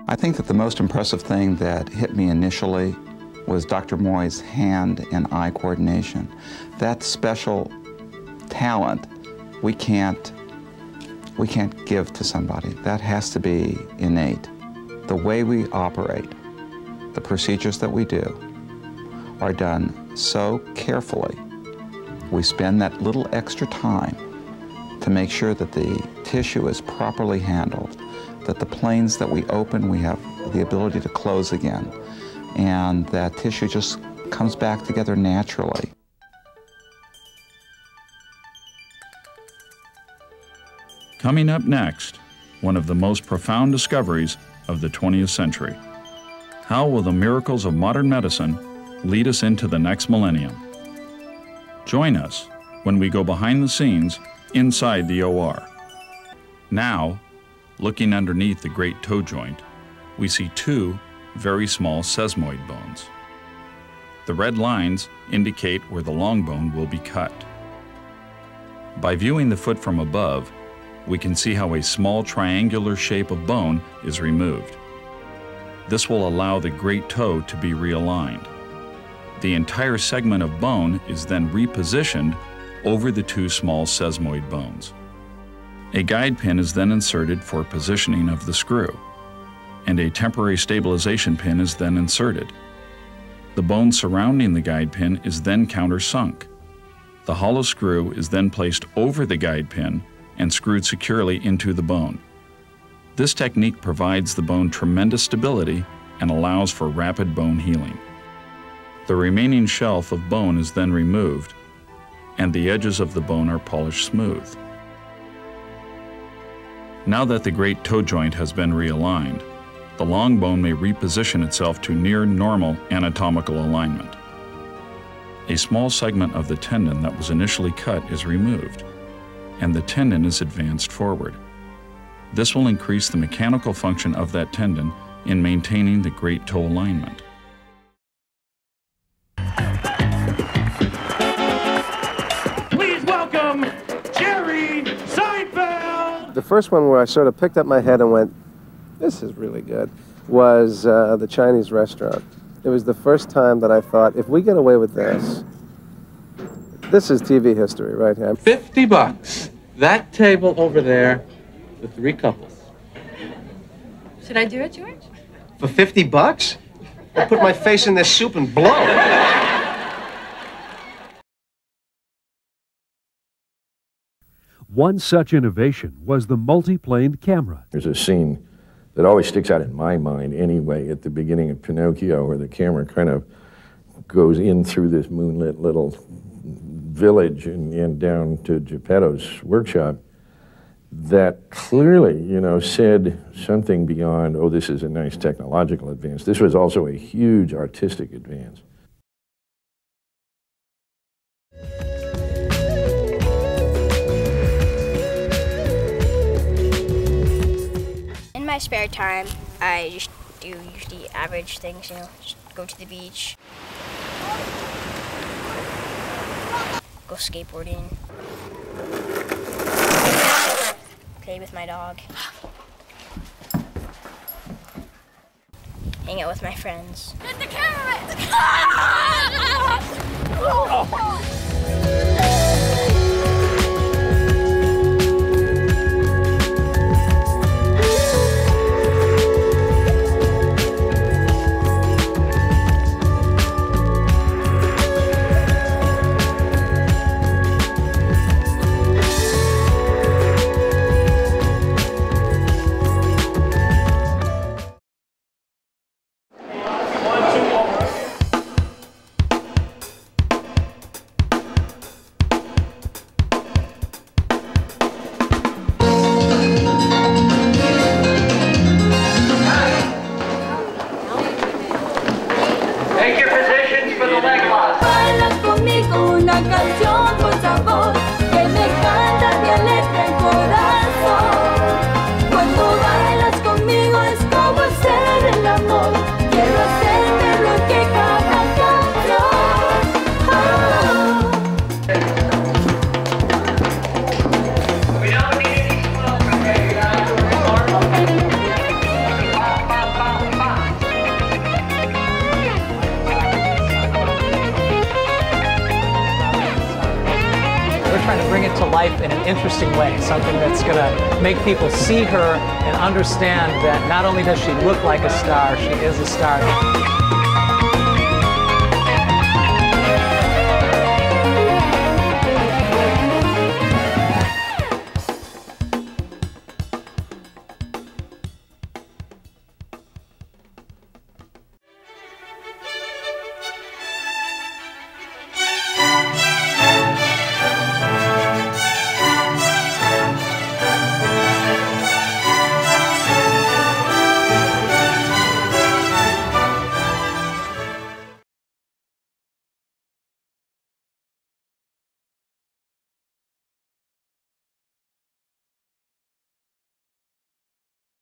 I think that the most impressive thing that hit me initially was Dr. Moy's hand and eye coordination. That special talent we can't give to somebody. That has to be innate. The way we operate, the procedures that we do, are done so carefully. We spend that little extra time to make sure that the tissue is properly handled, that the planes that we open, we have the ability to close again, and that tissue just comes back together naturally. Coming up next, one of the most profound discoveries of the 20th century. How will the miracles of modern medicine lead us into the next millennium? Join us when we go behind the scenes inside the OR. Now, looking underneath the great toe joint, we see two very small sesamoid bones. The red lines indicate where the long bone will be cut. By viewing the foot from above, we can see how a small triangular shape of bone is removed. This will allow the great toe to be realigned. The entire segment of bone is then repositioned over the two small sesamoid bones. A guide pin is then inserted for positioning of the screw, and a temporary stabilization pin is then inserted. The bone surrounding the guide pin is then countersunk. The hollow screw is then placed over the guide pin and screwed securely into the bone. This technique provides the bone tremendous stability and allows for rapid bone healing. The remaining shelf of bone is then removed, and the edges of the bone are polished smooth. Now that the great toe joint has been realigned, the long bone may reposition itself to near normal anatomical alignment. A small segment of the tendon that was initially cut is removed, and the tendon is advanced forward. This will increase the mechanical function of that tendon in maintaining the great toe alignment. Please welcome Jerry Seinfeld! The first one where I sort of picked up my head and went, this is really good, was the Chinese restaurant. It was the first time that I thought, if we get away with this, this is TV history right here. $50. That table over there, the 3 couples. Should I do it, George? For $50? I'll put my face in this soup and blow. One such innovation was the multi-planed camera. There's a scene that always sticks out in my mind anyway at the beginning of Pinocchio, where the camera kind of goes in through this moonlit little village and down to Geppetto's workshop, that clearly, said something beyond, oh, this is a nice technological advance. This was also a huge artistic advance. In my spare time, I just do usually average things, just go to the beach, go skateboarding, play with my dog, hang out with my friends. Get the camera! trying to bring it to life in an interesting way, something that's going to make people see her and understand that not only does she look like a star, she is a star.